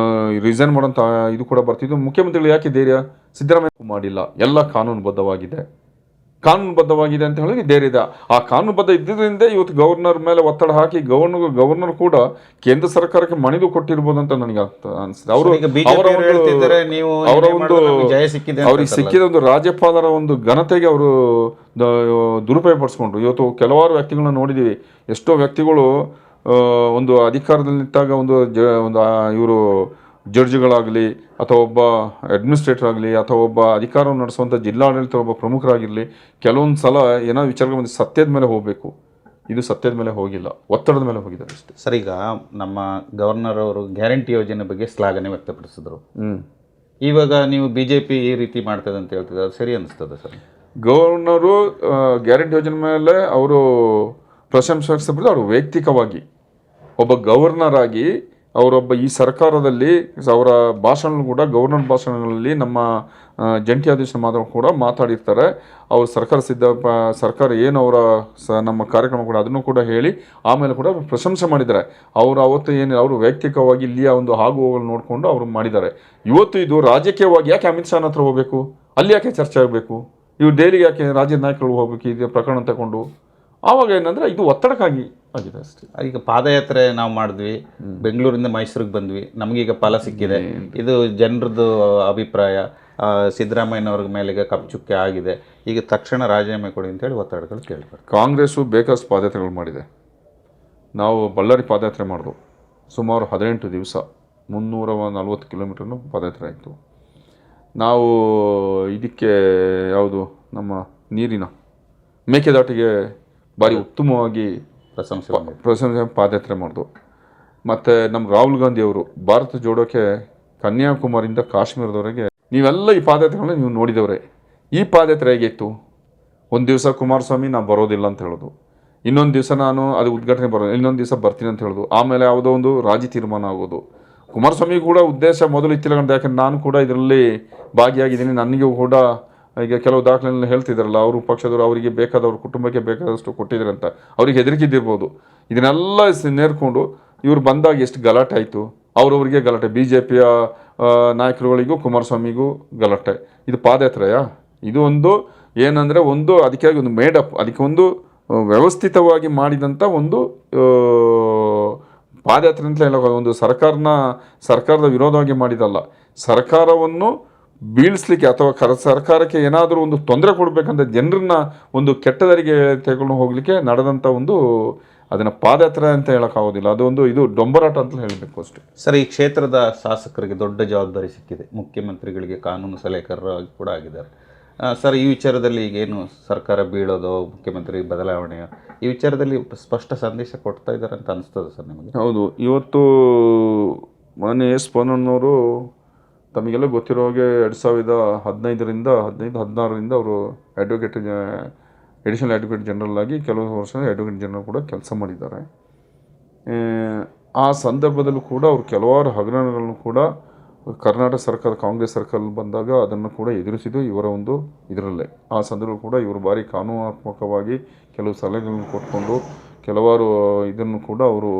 ರಿಸೈನ್ ಮಾಡೋಂಥ ಇದು ಕೂಡ ಬರ್ತಿದ್ರು. ಮುಖ್ಯಮಂತ್ರಿಗಳು ಯಾಕೆ ಧೈರ್ಯ? ಸಿದ್ದರಾಮಯ್ಯ ಮಾಡಿಲ್ಲ, ಎಲ್ಲ ಕಾನೂನುಬದ್ಧವಾಗಿದೆ ಅಂತ ಹೇಳಿ ಧೈರ್ಯ ಇದೆ. ಆ ಕಾನೂನುಬದ್ಧ ಇದ್ದಿದ್ದರಿಂದ ಇವತ್ತು ಗವರ್ನರ್ ಮೇಲೆ ಒತ್ತಡ ಹಾಕಿ ಗವರ್ನರ್ ಕೂಡ ಕೇಂದ್ರ ಸರ್ಕಾರಕ್ಕೆ ಮಣಿದು ಕೊಟ್ಟಿರ್ಬೋದು ಅಂತ ನನಗೆ ಅನಿಸಿದೆ. ಅವ್ರಿಗೆ ಸಿಕ್ಕಿದ ಒಂದು ರಾಜ್ಯಪಾಲರ ಒಂದು ಘನತೆಗೆ ಅವರು ದುರುಪಯೋಗ ಪಡಿಸ್ಕೊಂಡ್ರು. ಇವತ್ತು ಕೆಲವಾರು ವ್ಯಕ್ತಿಗಳನ್ನ ನೋಡಿದ್ದೀವಿ. ಎಷ್ಟೋ ವ್ಯಕ್ತಿಗಳು ಒಂದು ಅಧಿಕಾರದಲ್ಲಿದ್ದಾಗ ಒಂದು ಇವರು ಜಡ್ಜ್ಗಳಾಗಲಿ ಅಥವಾ ಒಬ್ಬ ಅಡ್ಮಿನಿಸ್ಟ್ರೇಟರ್ ಆಗಲಿ ಅಥವಾ ಒಬ್ಬ ಅಧಿಕಾರವನ್ನು ನಡೆಸುವಂಥ ಜಿಲ್ಲಾಡಳಿತ ಒಬ್ಬ ಪ್ರಮುಖರಾಗಿರಲಿ, ಕೆಲವೊಂದು ಸಲ ಏನೋ ವಿಚಾರಗಳು ಬಂದು ಸತ್ಯದ ಮೇಲೆ ಹೋಗಬೇಕು, ಇದು ಸತ್ಯದ ಮೇಲೆ ಹೋಗಿಲ್ಲ, ಒತ್ತಡದ ಮೇಲೆ ಹೋಗಿದ್ದಾರೆ ಅಷ್ಟೇ. ಸರ್, ಈಗ ನಮ್ಮ ಗವರ್ನರ್ ಅವರು ಗ್ಯಾರಂಟಿ ಯೋಜನೆ ಬಗ್ಗೆ ಶ್ಲಾಘನೆ ವ್ಯಕ್ತಪಡಿಸಿದ್ರು. ಇವಾಗ ನೀವು BJP ಈ ರೀತಿ ಮಾಡ್ತದೆ ಅಂತ ಹೇಳ್ತಿದ್ದಾರೆ, ಸರಿ ಅನಿಸ್ತದೆ ಸರ್? ಗವರ್ನರು ಗ್ಯಾರಂಟಿ ಯೋಜನೆ ಮೇಲೆ ಅವರು ಪ್ರಶಂಸೆ ವ್ಯಕ್ತಪಡಿಸಿದ್ರು. ಅವರು ವೈಯಕ್ತಿಕವಾಗಿ ಒಬ್ಬ ಗವರ್ನರ್ ಆಗಿ ಅವರೊಬ್ಬ ಈ ಸರ್ಕಾರದಲ್ಲಿ ಅವರ ಭಾಷಣ ಕೂಡ ಗವರ್ನರ್ ಭಾಷಣಗಳಲ್ಲಿ ನಮ್ಮ ಜಂಟಿ ಆದೇಶ ಕೂಡ ಮಾತಾಡಿರ್ತಾರೆ. ಅವರು ಸರ್ಕಾರ ಏನು ಅವರ ನಮ್ಮ ಕಾರ್ಯಕ್ರಮ ಕೂಡ ಅದನ್ನು ಕೂಡ ಹೇಳಿ ಆಮೇಲೆ ಕೂಡ ಪ್ರಶಂಸೆ ಮಾಡಿದ್ದಾರೆ. ಅವರು ಅವತ್ತು ಏನು ಅವರು ವೈಯಕ್ತಿಕವಾಗಿ ಇಲ್ಲಿಯ ಒಂದು ಹೋಗುಗಳು ನೋಡಿಕೊಂಡು ಅವರು ಮಾಡಿದ್ದಾರೆ. ಇವತ್ತು ಇದು ರಾಜಕೀಯವಾಗಿ ಯಾಕೆ ಅಮಿತ್ ಶಾನ ಹತ್ರ ಹೋಗಬೇಕು, ಅಲ್ಲಿ ಯಾಕೆ ಚರ್ಚೆ ಆಗಬೇಕು, ಇವ್ರು ಡೈಲಿಗೆ ಯಾಕೆ ರಾಜ್ಯದ ನಾಯಕರು ಹೋಗ್ಬೇಕು ಇದು ಪ್ರಕರಣ ತಗೊಂಡು? ಆವಾಗ ಏನಂದರೆ ಇದು ಒತ್ತಡಕ್ಕಾಗಿ ಆಗಿದೆ ಅಷ್ಟೇ. ಈಗ ಪಾದಯಾತ್ರೆ ನಾವು ಮಾಡಿದ್ವಿ, ಬೆಂಗಳೂರಿಂದ ಮೈಸೂರಿಗೆ ಬಂದ್ವಿ, ನಮಗೀಗ ಫಲ ಸಿಕ್ಕಿದೆ, ಇದು ಜನರದ್ದು ಅಭಿಪ್ರಾಯ. ಸಿದ್ದರಾಮಯ್ಯನವ್ರ ಮೇಲೆಗೆ ಕಪ್ಚುಕ್ಕೆ ಆಗಿದೆ, ಈಗ ತಕ್ಷಣ ರಾಜೀನಾಮೆ ಕೊಡಿ ಅಂತೇಳಿ ಒತ್ತಡಗಳು ಕೇಳ್ತಾರೆ. ಕಾಂಗ್ರೆಸ್ಸು ಬೇಕಷ್ಟು ಪಾದಯಾತ್ರೆಗಳು ಮಾಡಿದೆ. ನಾವು ಬಳ್ಳಾರಿ ಪಾದಯಾತ್ರೆ ಮಾಡಿದ್ವು, ಸುಮಾರು 18 ದಿವಸ 340 ಕಿಲೋಮೀಟರ್ನು ಪಾದಯಾತ್ರೆ ಆಯಿತು. ನಾವು ಇದಕ್ಕೆ ಯಾವುದು ನಮ್ಮ ನೀರಿನ ಮೇಕೆದಾಟಿಗೆ ಭಾರಿ ಉತ್ತಮವಾಗಿ ಪ್ರಶಂಸೆ ಪಾದಯಾತ್ರೆ ಮಾಡಿದ್ವು. ಮತ್ತು ನಮ್ಮ ರಾಹುಲ್ ಗಾಂಧಿ ಅವರು ಭಾರತ ಜೋಡೋಕ್ಕೆ ಕನ್ಯಾಕುಮಾರಿಯಿಂದ ಕಾಶ್ಮೀರದವರೆಗೆ ನೀವೆಲ್ಲ ಈ ಪಾದಯಾತ್ರೆಗಳನ್ನ ನೀವು ನೋಡಿದವರೇ. ಈ ಪಾದಯಾತ್ರೆ ಹೇಗಿತ್ತು? ಒಂದು ದಿವಸ ಕುಮಾರಸ್ವಾಮಿ ನಾನು ಬರೋದಿಲ್ಲ ಅಂತ ಹೇಳೋದು, ಇನ್ನೊಂದು ದಿವಸ ನಾನು ಅದು ಉದ್ಘಾಟನೆ ಬರೋದು, ಇನ್ನೊಂದು ದಿವಸ ಬರ್ತೀನಿ ಅಂತ ಹೇಳೋದು, ಆಮೇಲೆ ಯಾವುದೋ ಒಂದು ರಾಜಿ ತೀರ್ಮಾನ ಆಗೋದು. ಕುಮಾರಸ್ವಾಮಿ ಕೂಡ ಉದ್ದೇಶ ಮೊದಲು ಇತ್ತಿಲ್ಲಗಂಡು, ಯಾಕೆಂದ್ರೆ ನಾನು ಕೂಡ ಇದರಲ್ಲಿ ಭಾಗಿಯಾಗಿದ್ದೀನಿ, ನನಗೂ ಕೂಡ ಈಗ ಕೆಲವು ದಾಖಲೆಗಳನ್ನ ಹೇಳ್ತಿದ್ದಾರಲ್ಲ, ಅವರು ಪಕ್ಷದವರು ಅವರಿಗೆ ಬೇಕಾದವ್ರ ಕುಟುಂಬಕ್ಕೆ ಬೇಕಾದಷ್ಟು ಕೊಟ್ಟಿದ್ದಾರೆ ಅಂತ ಅವ್ರಿಗೆ ಹೆದರಿಕಿದ್ದಿರ್ಬೋದು. ಇದನ್ನೆಲ್ಲ ನೇರ್ಕೊಂಡು ಇವ್ರು ಬಂದಾಗ ಎಷ್ಟು ಗಲಾಟೆ ಆಯಿತು, ಅವ್ರವ್ರಿಗೆ ಗಲಾಟೆ, BJPಯ ನಾಯಕರುಗಳಿಗೂ ಕುಮಾರಸ್ವಾಮಿಗೂ ಗಲಾಟೆ. ಇದು ಪಾದಯಾತ್ರೆಯಾ? ಇದು ಒಂದು ಏನಂದರೆ ಒಂದು ಅದಕ್ಕೆ ಒಂದು ಮೇಡಪ್, ಅದಕ್ಕೆ ಒಂದು ವ್ಯವಸ್ಥಿತವಾಗಿ ಮಾಡಿದಂಥ ಒಂದು ಪಾದಯಾತ್ರೆ ಅಂತಲೇ ಹೇಳೋ ಒಂದು ಸರ್ಕಾರದ ವಿರೋಧವಾಗಿ ಮಾಡಿದಲ್ಲ, ಸರ್ಕಾರವನ್ನು ಬೀಳಿಸ್ಲಿಕ್ಕೆ ಅಥವಾ ಸರ್ಕಾರಕ್ಕೆ ಏನಾದರೂ ಒಂದು ತೊಂದರೆ ಕೊಡಬೇಕಂತ ಜನರನ್ನ ಒಂದು ಕೆಟ್ಟದರಿಗೆ ತೆಗೆದುಕೊಂಡು ಹೋಗಲಿಕ್ಕೆ ನಡೆದಂಥ ಒಂದು ಅದನ್ನು ಪಾದಯಾತ್ರೆ ಅಂತ ಹೇಳೋಕ್ಕಾಗೋದಿಲ್ಲ, ಅದೊಂದು ಇದು ಡೊಂಬರಾಟ ಅಂತ ಹೇಳಬೇಕು ಅಷ್ಟೇ. ಸರ್, ಈ ಕ್ಷೇತ್ರದ ಶಾಸಕರಿಗೆ ದೊಡ್ಡ ಜವಾಬ್ದಾರಿ ಸಿಕ್ಕಿದೆ, ಮುಖ್ಯಮಂತ್ರಿಗಳಿಗೆ ಕಾನೂನು ಸಲಹೆಗಾರರಾಗಿ ಕೂಡ ಆಗಿದ್ದಾರೆ. ಸರ್, ಈ ವಿಚಾರದಲ್ಲಿ ಈಗೇನು ಸರ್ಕಾರ ಬೀಳೋದು, ಮುಖ್ಯಮಂತ್ರಿ ಬದಲಾವಣೆ, ಈ ವಿಚಾರದಲ್ಲಿ ಸ್ಪಷ್ಟ ಸಂದೇಶ ಕೊಡ್ತಾ ಇದ್ದಾರೆ ಅಂತ ಅನಿಸ್ತದೆ ಸರ್ ನಿಮಗೆ? ಹೌದು. ಇವತ್ತು ಮಾನ್ಯ ಎಸ್ ಪೊನ್ನಣ್ಣನವರು ತಮಗೆಲ್ಲ ಗೊತ್ತಿರೋ ಹಾಗೆ 2015-16ರಿಂದ ಅವರು ಎಡಿಷನಲ್ ಅಡ್ವೊಕೇಟ್ ಜನರಲ್ ಆಗಿ ಕೆಲವು ವರ್ಷ ಅಡ್ವೊಕೇಟ್ ಜನರಲ್ ಕೂಡ ಕೆಲಸ ಮಾಡಿದ್ದಾರೆ. ಆ ಸಂದರ್ಭದಲ್ಲೂ ಕೂಡ ಅವರು ಕೆಲವಾರು ಹಗರಣಗಳನ್ನು ಕೂಡ ಕರ್ನಾಟಕ ಸರ್ಕಾರ, ಕಾಂಗ್ರೆಸ್ ಸರ್ಕಾರ ಬಂದಾಗ ಅದನ್ನು ಕೂಡ ಎದುರಿಸಿದ್ದು ಇವರ ಒಂದು ಇದರಲ್ಲೇ. ಆ ಸಂದರ್ಭ ಕೂಡ ಇವರು ಭಾರಿ ಕಾನೂನಾತ್ಮಕವಾಗಿ ಕೆಲವು ಸಲಹೆಗಳನ್ನು ಕೊಟ್ಕೊಂಡು ಕೆಲವಾರು ಇದನ್ನು ಕೂಡ ಅವರು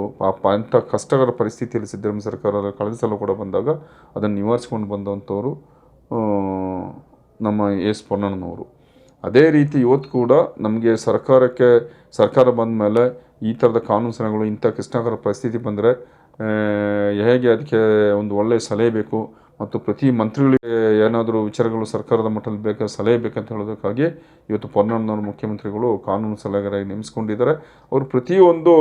ಅಂಥ ಕಷ್ಟಕರ ಪರಿಸ್ಥಿತಿಯಲ್ಲಿ ಸಿದ್ದರಾಮಯ್ಯ ಸರ್ಕಾರ ಕಳೆದ ಸಲ ಕೂಡ ಬಂದಾಗ ಅದನ್ನು ನಿವಾರಿಸ್ಕೊಂಡು ಬಂದಂಥವರು ನಮ್ಮ ಎಸ್ ಪೊನ್ನಣ್ಣನವರು. ಅದೇ ರೀತಿ ಇವತ್ತು ಕೂಡ ನಮಗೆ ಸರ್ಕಾರ ಬಂದ ಮೇಲೆ ಈ ಥರದ ಕಾನೂನು ಸಲಹೆಗಳು, ಇಂಥ ಕಷ್ಟಕರ ಪರಿಸ್ಥಿತಿ ಬಂದರೆ ಹೇಗೆ ಅದಕ್ಕೆ ಒಂದು ಒಳ್ಳೆಯ ಸಲಹೆ ಬೇಕು, ಮತ್ತು ಪ್ರತಿ ಮಂತ್ರಿಗಳಿಗೆ ಏನಾದರೂ ವಿಚಾರಗಳು ಸರ್ಕಾರದ ಮಟ್ಟದಲ್ಲಿ ಬೇಕಾದ ಸಲಹೆ ಬೇಕಂತ ಹೇಳೋದಕ್ಕಾಗಿ ಇವತ್ತು ಪೊನ್ನಣ್ಣನವರು ಮುಖ್ಯಮಂತ್ರಿಗಳು ಕಾನೂನು ಸಲಹೆಗಾರಾಗಿ ನೇಮಿಸ್ಕೊಂಡಿದ್ದಾರೆ. ಅವರು ಪ್ರತಿಯೊಂದು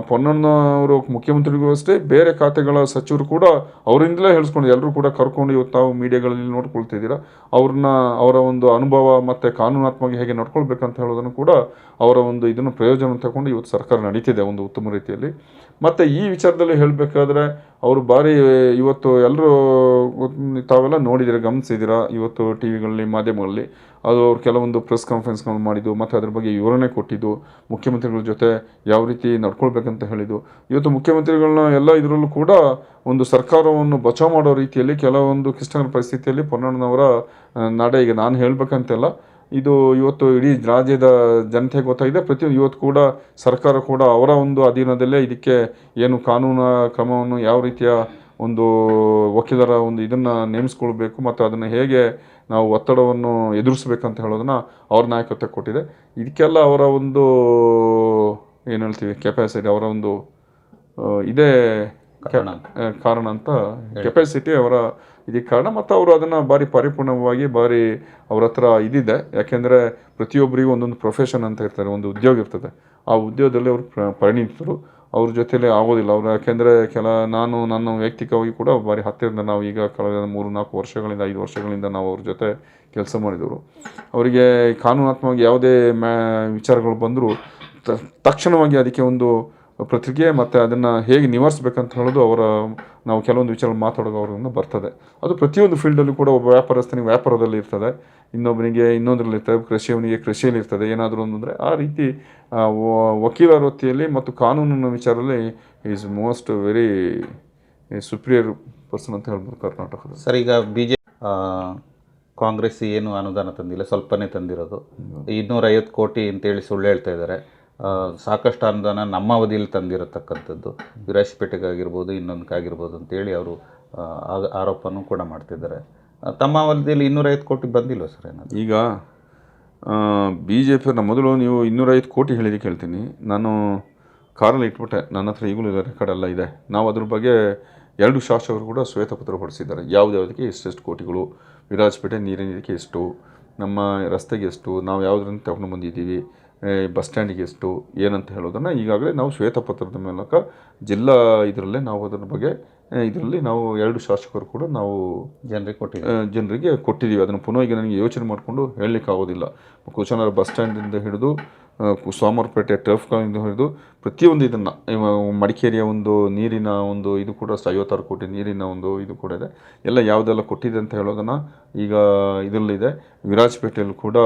ಪೊನ್ನಣ್ಣನವರು ಮುಖ್ಯಮಂತ್ರಿಗಳು ಅಷ್ಟೇ, ಬೇರೆ ಖಾತೆಗಳ ಸಚಿವರು ಕೂಡ ಅವರಿಂದಲೇ ಹೇಳಿಸ್ಕೊಂಡು ಎಲ್ಲರೂ ಕೂಡ ಕರ್ಕೊಂಡು ಇವತ್ತು ತಾವು ಮೀಡಿಯಾಗಳಲ್ಲಿ ನೋಡ್ಕೊಳ್ತಿದ್ದೀರಾ. ಅವರ ಒಂದು ಅನುಭವ ಮತ್ತು ಕಾನೂನಾತ್ಮಕವಾಗಿ ಹೇಗೆ ನಡ್ಕೊಳ್ಬೇಕಂತ ಹೇಳೋದನ್ನು ಕೂಡ ಅವರ ಒಂದು ಇದನ್ನು ಪ್ರಯೋಜನ ತಗೊಂಡು ಇವತ್ತು ಸರ್ಕಾರ ನಡೀತಿದೆ ಒಂದು ಉತ್ತಮ ರೀತಿಯಲ್ಲಿ. ಮತ್ತು ಈ ವಿಚಾರದಲ್ಲಿ ಹೇಳಬೇಕಾದ್ರೆ ಅವರು ಭಾರಿ ಇವತ್ತು ಎಲ್ಲರೂ ತಾವೆಲ್ಲ ನೋಡಿದ್ದೀರಾ, ಗಮನಿಸಿದ್ದೀರಾ, ಇವತ್ತು ಟಿ ವಿಗಳಲ್ಲಿ, ಮಾಧ್ಯಮಗಳಲ್ಲಿ ಅದು ಅವ್ರು ಕೆಲವೊಂದು ಪ್ರೆಸ್ ಕಾನ್ಫರೆನ್ಸ್ಗಳು ಮಾಡಿದ್ದು ಮತ್ತು ಅದ್ರ ಬಗ್ಗೆ ವಿವರಣೆ ಕೊಟ್ಟಿದ್ದು, ಮುಖ್ಯಮಂತ್ರಿಗಳ ಜೊತೆ ಯಾವ ರೀತಿ ನಡ್ಕೊಳ್ಬೇಕಂತ ಹೇಳಿದ್ದು. ಇವತ್ತು ಮುಖ್ಯಮಂತ್ರಿಗಳನ್ನ ಎಲ್ಲ ಇದರಲ್ಲೂ ಕೂಡ ಒಂದು ಸರ್ಕಾರವನ್ನು ಬಚಾವ್ ಮಾಡೋ ರೀತಿಯಲ್ಲಿ ಕೆಲವೊಂದು ಕ್ಲಿಷ್ಟಕರ ಪರಿಸ್ಥಿತಿಯಲ್ಲಿ ಪೊನ್ನಣ್ಣನವರ ನಡೆ, ಈಗ ನಾನು ಹೇಳಬೇಕಂತೆಲ್ಲ, ಇದು ಇವತ್ತು ಇಡೀ ರಾಜ್ಯದ ಜನತೆಗೆ ಗೊತ್ತಾಗಿದೆ. ಪ್ರತಿಯೊಂದು ಇವತ್ತು ಕೂಡ ಸರ್ಕಾರ ಕೂಡ ಅವರ ಒಂದು ಅಧೀನದಲ್ಲೇ ಇದಕ್ಕೆ ಏನು ಕಾನೂನು ಕ್ರಮವನ್ನು ಯಾವ ರೀತಿಯ ಒಂದು ವಕೀಲರ ಒಂದು ಇದನ್ನು ನೇಮಿಸ್ಕೊಳ್ಬೇಕು ಮತ್ತು ಅದನ್ನು ಹೇಗೆ ನಾವು ಒತ್ತಡವನ್ನು ಎದುರಿಸ್ಬೇಕಂತ ಹೇಳೋದನ್ನು ಅವ್ರ ನಾಯಕತ್ವ ಕೊಟ್ಟಿದೆ. ಇದಕ್ಕೆಲ್ಲ ಅವರ ಒಂದು ಏನು ಹೇಳ್ತೀವಿ ಕೆಪಾಸಿಟಿ, ಅವರ ಒಂದು ಇದೇ ಕಾರಣ ಅಂತ, ಕೆಪಾಸಿಟಿ ಅವರ ಇದಕ್ಕೆ ಕಾರಣ. ಮತ್ತು ಅವರು ಅದನ್ನು ಭಾರಿ ಪರಿಪೂರ್ಣವಾಗಿ ಭಾರಿ ಅವ್ರ ಹತ್ರ ಇದಿದೆ. ಯಾಕೆಂದರೆ ಪ್ರತಿಯೊಬ್ಬರಿಗೂ ಒಂದೊಂದು ಪ್ರೊಫೆಷನ್ ಅಂತ ಇರ್ತಾರೆ, ಒಂದು ಉದ್ಯೋಗ ಇರ್ತದೆ. ಆ ಉದ್ಯೋಗದಲ್ಲಿ ಅವರು ಪರಿಣಿತರು, ಅವ್ರ ಜೊತೆಲೇ ಆಗೋದಿಲ್ಲ ಅವರು. ಯಾಕೆಂದರೆ ನನ್ನ ವೈಯಕ್ತಿಕವಾಗಿ ಕೂಡ ಭಾರಿ ಹತ್ತಿರದಿಂದ ನಾವು ಈಗ ಕಳೆದ 3-4 ವರ್ಷಗಳಿಂದ 5 ವರ್ಷಗಳಿಂದ ನಾವು ಅವ್ರ ಜೊತೆ ಕೆಲಸ ಮಾಡಿದವರು. ಅವರಿಗೆ ಕಾನೂನಾತ್ಮಕವಾಗಿ ಯಾವುದೇ ವಿಚಾರಗಳು ಬಂದರೂ ತಕ್ಷಣವಾಗಿ ಅದಕ್ಕೆ ಒಂದು ಪ್ರತಿಕ್ರಿಯೆ ಮತ್ತು ಅದನ್ನು ಹೇಗೆ ನಿವಾರಿಸ್ಬೇಕಂತ ಹೇಳೋದು ನಾವು ಕೆಲವೊಂದು ವಿಚಾರ ಮಾತಾಡೋದು ಅವರಿಂದ ಬರ್ತದೆ. ಅದು ಪ್ರತಿಯೊಂದು ಫೀಲ್ಡಲ್ಲೂ ಕೂಡ ಒಬ್ಬ ವ್ಯಾಪಾರಸ್ಥನಿಗೆ ವ್ಯಾಪಾರದಲ್ಲಿ ಇರ್ತದೆ, ಇನ್ನೊಬ್ಬನಿಗೆ ಇನ್ನೊಂದರಲ್ಲಿ ಇರ್ತದೆ, ಕೃಷಿಯವನಿಗೆ ಕೃಷಿಯಲ್ಲಿ ಇರ್ತದೆ, ಏನಾದರೂ ಅಂತಂದರೆ ಆ ರೀತಿ ವಕೀಲ ವೃತ್ತಿಯಲ್ಲಿ ಮತ್ತು ಕಾನೂನಿನ ವಿಚಾರದಲ್ಲಿ ಈಸ್ ಮೋಸ್ಟ್ ವೆರಿ ಸುಪ್ರಿಯರ್ ಪರ್ಸನ್ ಅಂತ ಹೇಳ್ಬೋದು ಕರ್ನಾಟಕದ. ಸರ್, ಈಗ ಕಾಂಗ್ರೆಸ್ ಏನು ಅನುದಾನ ತಂದಿಲ್ಲ, ಸ್ವಲ್ಪನೇ ತಂದಿರೋದು, 250 ಕೋಟಿ ಅಂತೇಳಿ ಸುಳ್ಳು ಹೇಳ್ತಾ ಇದ್ದಾರೆ. ಸಾಕಷ್ಟು ಅನುದಾನ ನಮ್ಮ ಅವಧಿಯಲ್ಲಿ ತಂದಿರತಕ್ಕಂಥದ್ದು, ವಿರಾಜಪೇಟೆಗಾಗಿರ್ಬೋದು, ಇನ್ನೊಂದಕ್ಕಾಗಿರ್ಬೋದು ಅಂತೇಳಿ ಅವರು ಆರೋಪನೂ ಕೂಡ ಮಾಡ್ತಿದ್ದಾರೆ. ತಮ್ಮ ಅವಧಿಯಲ್ಲಿ 250 ಕೋಟಿ ಬಂದಿಲ್ವ ಸರ್ ಏನಾದರೂ? ಈಗ BJP ಮೊದಲು ನೀವು 250 ಕೋಟಿ ಹೇಳಿದ್ದಕ್ಕೆ ಹೇಳ್ತೀನಿ, ನಾನು ಕಾರಲ್ಲಿ ಇಟ್ಬಿಟ್ಟೆ, ನನ್ನ ಹತ್ರ ಈಗಲೂ ರೆಕಾರ್ಡ್ ಎಲ್ಲ ಇದೆ. ನಾವು ಅದ್ರ ಬಗ್ಗೆ 2 ಶಾಸಕರು ಕೂಡ ಶ್ವೇತಪತ್ರ ಹೊರಡಿಸಿದ್ದಾರೆ. ಯಾವುದಕ್ಕೆ ಎಷ್ಟೆಷ್ಟು ಕೋಟಿಗಳು, ವಿರಾಜಪೇಟೆ ನೀರಿನಕ್ಕೆ ಎಷ್ಟು, ನಮ್ಮ ರಸ್ತೆಗೆ ಎಷ್ಟು, ನಾವು ಯಾವುದರಿಂದ ತಗೊಂಡು ಬಂದಿದ್ದೀವಿ, ಬಸ್ ಸ್ಟ್ಯಾಂಡಿಗೆ ಎಷ್ಟು ಏನಂತ ಹೇಳೋದನ್ನು ಈಗಾಗಲೇ ನಾವು ಶ್ವೇತಪತ್ರದ ಮೂಲಕ ಜಿಲ್ಲಾ ಇದರಲ್ಲೇ ನಾವು ಅದರ ಬಗ್ಗೆ ಇದರಲ್ಲಿ ನಾವು 2 ಶಾಸಕರು ಕೂಡ ನಾವು ಜನರಿಗೆ ಕೊಟ್ಟಿದ್ದೀವಿ. ಅದನ್ನು ಪುನಃ ಈಗ ನನಗೆ ಯೋಚನೆ ಮಾಡಿಕೊಂಡು ಹೇಳಲಿಕ್ಕೆ ಆಗೋದಿಲ್ಲ. ಕುಶಾನಗರ ಬಸ್ ಸ್ಟ್ಯಾಂಡಿಂದ ಹಿಡಿದು ಸೋಮವಾರಪೇಟೆ ಟರ್ಫ್ಗಳಿಂದ ಹಿಡಿದು ಪ್ರತಿಯೊಂದು ಇದನ್ನು ಮಡಿಕೇರಿಯ ಒಂದು ನೀರಿನ ಒಂದು ಇದು ಕೂಡ 56 ಕೋಟಿ ನೀರಿನ ಒಂದು ಇದು ಕೂಡ ಇದೆ. ಎಲ್ಲ ಯಾವುದೆಲ್ಲ ಕೊಟ್ಟಿದೆ ಅಂತ ಹೇಳೋದನ್ನು ಈಗ ಇದರಲ್ಲಿದೆ. ವಿರಾಜಪೇಟೆಯಲ್ಲೂ ಕೂಡ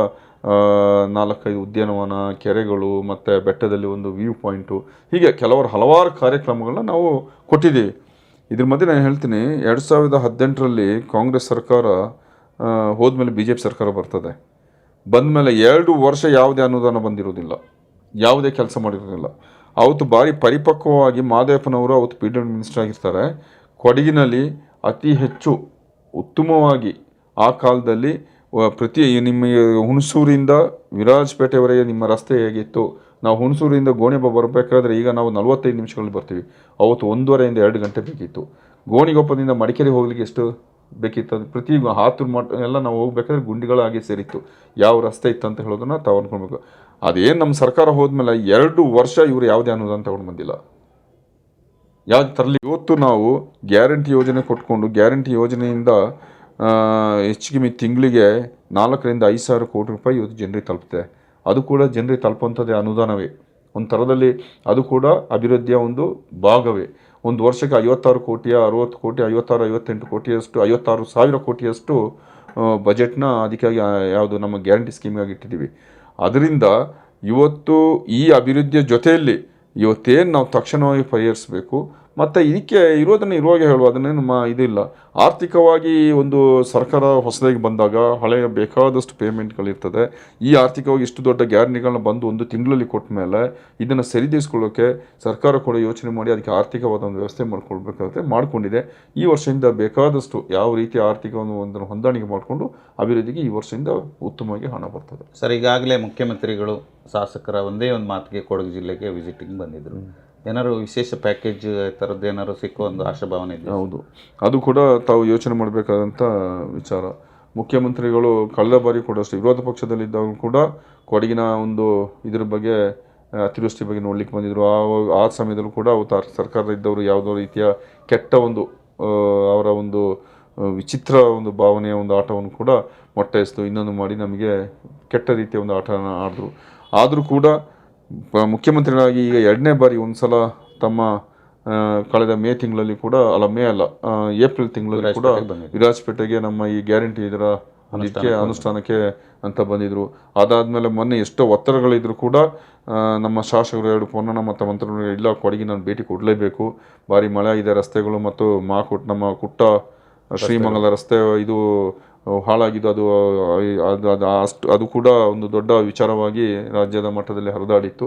4-5 ಉದ್ಯಾನವನ, ಕೆರೆಗಳು ಮತ್ತು ಬೆಟ್ಟದಲ್ಲಿ ಒಂದು ವ್ಯೂ ಪಾಯಿಂಟು, ಹೀಗೆ ಹಲವಾರು ಕಾರ್ಯಕ್ರಮಗಳನ್ನ ನಾವು ಕೊಟ್ಟಿದ್ದೀವಿ. ಇದ್ರ ಮಧ್ಯೆ ನಾನು ಹೇಳ್ತೀನಿ, 2018ರಲ್ಲಿ ಕಾಂಗ್ರೆಸ್ ಸರ್ಕಾರ ಹೋದ್ಮೇಲೆ BJP ಸರ್ಕಾರ ಬರ್ತದೆ. ಬಂದಮೇಲೆ 2 ವರ್ಷ ಯಾವುದೇ ಅನುದಾನ ಬಂದಿರೋದಿಲ್ಲ, ಯಾವುದೇ ಕೆಲಸ ಮಾಡಿರೋದಿಲ್ಲ. ಅವತ್ತು ಭಾರಿ ಪರಿಪಕ್ವವಾಗಿ ಮಾದೇವಪ್ಪನವರು ಅವತ್ತು PWD ಮಿನಿಸ್ಟರ್ ಆಗಿರ್ತಾರೆ. ಕೊಡಗಿನಲ್ಲಿ ಅತಿ ಹೆಚ್ಚು ಉತ್ತಮವಾಗಿ ಆ ಕಾಲದಲ್ಲಿ ನಿಮ್ಮ ಹುಣಸೂರಿಂದ ವಿರಾಜಪೇಟೆವರೆಗೆ ನಿಮ್ಮ ರಸ್ತೆ ಹೇಗಿತ್ತು, ನಾವು ಹುಣಸೂರಿಂದ ಗೋಣಿಗೊಪ್ಪ ಬರಬೇಕಾದ್ರೆ ಈಗ ನಾವು 45 ನಿಮಿಷಗಳಲ್ಲಿ ಬರ್ತೀವಿ. ಅವತ್ತು 1.5 2 ಗಂಟೆ ಬೇಕಿತ್ತು. ಗೋಣಿಗೊಪ್ಪದಿಂದ ಮಡಿಕೇರಿ ಹೋಗ್ಲಿಕ್ಕೆ ಎಷ್ಟು ಬೇಕಿತ್ತು, ಅದು ಪ್ರತಿ ಹಾತೂರು ಮಠ ಎಲ್ಲ ನಾವು ಹೋಗ್ಬೇಕಾದ್ರೆ ಗುಂಡಿಗಳಾಗಿ ಸೇರಿತ್ತು. ಯಾವ ರಸ್ತೆ ಇತ್ತು ಅಂತ ಹೇಳೋದನ್ನು ತಾವು ಅಂದ್ಕೊಳ್ಬೇಕು. ಅದೇನು ನಮ್ಮ ಸರ್ಕಾರ ಹೋದ್ಮೇಲೆ 2 ವರ್ಷ ಇವರು ಯಾವುದೇ ಅನುದಾನ ತಗೊಂಡು ಬಂದಿಲ್ಲ, ಯಾವ್ದು ತರಲಿ. ಇವತ್ತು ನಾವು ಗ್ಯಾರಂಟಿ ಯೋಜನೆ ಕೊಟ್ಕೊಂಡು ಗ್ಯಾರಂಟಿ ಯೋಜನೆಯಿಂದ ಹೆಚ್ಚಿಗೆ ತಿಂಗಳಿಗೆ 4,000 5 ಸಾವಿರ ಕೋಟಿ ರೂಪಾಯಿ ಇವತ್ತು ಜನರಿಗೆ ತಲುಪುತ್ತೆ. ಅದು ಕೂಡ ಜನರಿಗೆ ತಲುಪುವಂಥದ್ದೇ ಅನುದಾನವೇ ಒಂದು ಥರದಲ್ಲಿ, ಅದು ಕೂಡ ಅಭಿವೃದ್ಧಿಯ ಒಂದು ಭಾಗವೇ. ಒಂದು ವರ್ಷಕ್ಕೆ 56 ಕೋಟಿಯ 60 ಕೋಟಿ 56-58 ಕೋಟಿಯಷ್ಟು 56 ಸಾವಿರ ಕೋಟಿಯಷ್ಟು ಬಜೆಟ್ನ ಅದಕ್ಕಾಗಿ ಯಾವುದು ನಮ್ಮ ಗ್ಯಾರಂಟಿ ಸ್ಕೀಮಿಗಾಗಿ ಇಟ್ಟಿದ್ದೀವಿ. ಅದರಿಂದ ಇವತ್ತು ಈ ಅಭಿವೃದ್ಧಿಯ ಜೊತೆಯಲ್ಲಿ ಇವತ್ತೇನು ನಾವು ತಕ್ಷಣವಾಗಿ ಪರಿಹರಿಸಬೇಕು, ಮತ್ತು ಇದಕ್ಕೆ ಇರೋದನ್ನು ಇರುವಾಗೆ ಹೇಳುವ, ಅದನ್ನೇನು ಇದಿಲ್ಲ. ಆರ್ಥಿಕವಾಗಿ ಒಂದು ಸರ್ಕಾರ ಹೊಸದಾಗಿ ಬಂದಾಗ ಹಳೆಯ ಬೇಕಾದಷ್ಟು ಪೇಮೆಂಟ್ಗಳಿರ್ತದೆ. ಈ ಆರ್ಥಿಕವಾಗಿ ಇಷ್ಟು ದೊಡ್ಡ ಗ್ಯಾರಂಟಿಗಳನ್ನ ಬಂದು 1 ತಿಂಗಳಲ್ಲಿ ಕೊಟ್ಟ ಮೇಲೆ ಇದನ್ನು ಸರಿದೂಗಿಸ್ಕೊಳ್ಳೋಕ್ಕೆ ಸರ್ಕಾರ ಕೂಡ ಯೋಚನೆ ಮಾಡಿ ಅದಕ್ಕೆ ಆರ್ಥಿಕವಾದ ಒಂದು ವ್ಯವಸ್ಥೆ ಮಾಡ್ಕೊಂಡಿದೆ. ಈ ವರ್ಷದಿಂದ ಬೇಕಾದಷ್ಟು ಯಾವ ರೀತಿ ಆರ್ಥಿಕವನ್ನು ಒಂದು ಹೊಂದಾಣಿಕೆ ಮಾಡಿಕೊಂಡು ಅಭಿವೃದ್ಧಿಗೆ ಈ ವರ್ಷದಿಂದ ಉತ್ತಮವಾಗಿ ಹಣ ಬರ್ತದೆ. ಸರ್, ಈಗಾಗಲೇ ಮುಖ್ಯಮಂತ್ರಿಗಳು ಶಾಸಕರ ಒಂದೇ ಒಂದು ಮಾತಿಗೆ ಕೊಡಗು ಜಿಲ್ಲೆಗೆ ವಿಸಿಟಿಂಗ್ ಬಂದಿದ್ದರು. ಏನಾದ್ರು ವಿಶೇಷ ಪ್ಯಾಕೇಜ್ ಥರದ್ದು ಏನಾದ್ರು ಸಿಕ್ಕೋ ಒಂದು ಆಶಾಭಾವನೆ ಇದೆ? ಹೌದು, ಅದು ಕೂಡ ತಾವು ಯೋಚನೆ ಮಾಡಬೇಕಾದಂಥ ವಿಚಾರ. ಮುಖ್ಯಮಂತ್ರಿಗಳು ಕಳೆದ ಬಾರಿ ಕೂಡ ಅಷ್ಟೇ ವಿರೋಧ ಪಕ್ಷದಲ್ಲಿದ್ದಾಗ ಕೂಡ ಕೊಡಗಿನ ಒಂದು ಇದ್ರ ಬಗ್ಗೆ ಅತಿವೃಷ್ಟಿ ಬಗ್ಗೆ ನೋಡ್ಲಿಕ್ಕೆ ಬಂದಿದ್ದರು. ಆ ಸಮಯದಲ್ಲೂ ಕೂಡ ಸರ್ಕಾರದಲ್ಲಿದ್ದವರು ಯಾವುದೋ ರೀತಿಯ ಕೆಟ್ಟ ಒಂದು ಅವರ ಒಂದು ವಿಚಿತ್ರ ಒಂದು ಭಾವನೆಯ ಒಂದು ಆಟವನ್ನು ಕೂಡ ಮೊಟ್ಟೆಸ್ತು, ಇನ್ನೊಂದು ಮಾಡಿ ನಮಗೆ ಕೆಟ್ಟ ರೀತಿಯ ಒಂದು ಆಟನ ಆಡಿದ್ರು. ಆದರೂ ಕೂಡ ಮುಖ್ಯಮಂತ್ರಿಗಳಾಗಿ ಈಗ 2ನೇ ಬಾರಿ ಒಂದು ಸಲ ತಮ್ಮ ಕಳೆದ ಮೇ ತಿಂಗಳಲ್ಲಿ ಕೂಡ ಏಪ್ರಿಲ್ ತಿಂಗಳಲ್ಲಿ ಕೂಡ ವಿರಾಜಪೇಟೆಗೆ ನಮ್ಮ ಈ ಗ್ಯಾರಂಟಿ ಇದರ ಅನುಷ್ಠಾನಕ್ಕೆ ಅಂತ ಬಂದಿದ್ರು. ಅದಾದಮೇಲೆ ಮೊನ್ನೆ ಎಷ್ಟೋ ಒತ್ತಡಗಳಿದ್ರು ಕೂಡ ನಮ್ಮ ಶಾಸಕರು 2 ಪೊನ್ನಣ್ಣ ಮತ್ತು ಮಂತ್ರಿಗಳು ಇಲ್ಲ, ಕೊಡಗಿ ನಾನು ಭೇಟಿ ಕೊಡಲೇಬೇಕು, ಭಾರಿ ಮಳೆ ಆಗಿದೆ, ರಸ್ತೆಗಳು ಮತ್ತು ನಮ್ಮ ಕುಟ್ಟ ಶ್ರೀಮಂಗಲ ರಸ್ತೆ ಇದು ಹಾಳಾಗಿದ್ದು, ಅದು ಕೂಡ ಒಂದು ದೊಡ್ಡ ವಿಚಾರವಾಗಿ ರಾಜ್ಯದ ಮಟ್ಟದಲ್ಲಿ ಹರಿದಾಡಿತ್ತು.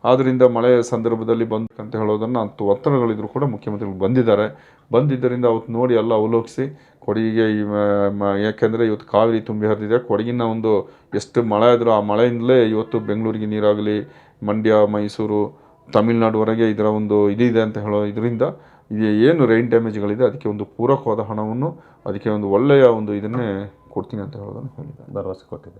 ಆದ್ದರಿಂದ ಮಳೆ ಸಂದರ್ಭದಲ್ಲಿ ಬಂದಂತ ಹೇಳೋದನ್ನು ಅಂತು ಒತ್ತಡಗಳಿದ್ರು ಕೂಡ ಮುಖ್ಯಮಂತ್ರಿಗಳು ಬಂದಿದ್ದರಿಂದ ಅವತ್ತು ನೋಡಿ ಎಲ್ಲ ಅವಲೋಕಿಸಿ ಕೊಡಗಿಗೆ ಯಾಕೆಂದರೆ ಇವತ್ತು ಕಾವೇರಿ ತುಂಬಿ ಹರಿದಿದೆ. ಕೊಡಗಿನ ಒಂದು ಎಷ್ಟು ಮಳೆ ಆದರೂ ಆ ಮಳೆಯಿಂದಲೇ ಇವತ್ತು ಬೆಂಗಳೂರಿಗೆ ನೀರಾಗಲಿ, ಮಂಡ್ಯ, ಮೈಸೂರು, ತಮಿಳುನಾಡುವರೆಗೆ ಇದರ ಒಂದು ಇದಿದೆ ಅಂತ ಹೇಳೋ ಇದರಿಂದ ಏನು ರೈನ್ ಡ್ಯಾಮೇಜ್ಗಳಿದೆ ಅದಕ್ಕೆ ಒಂದು ಪೂರಕವಾದ ಹಣವನ್ನು ಅದಕ್ಕೆ ಒಂದು ಒಳ್ಳೆಯ ಒಂದು ಇದನ್ನೇ ಕೊಡ್ತೀನಿ ಅಂತ ಹೇಳೋದನ್ನು ಹೇಳಿದ್ದಾರೆ, ಭರವಸೆ ಕೊಟ್ಟಿದೆ.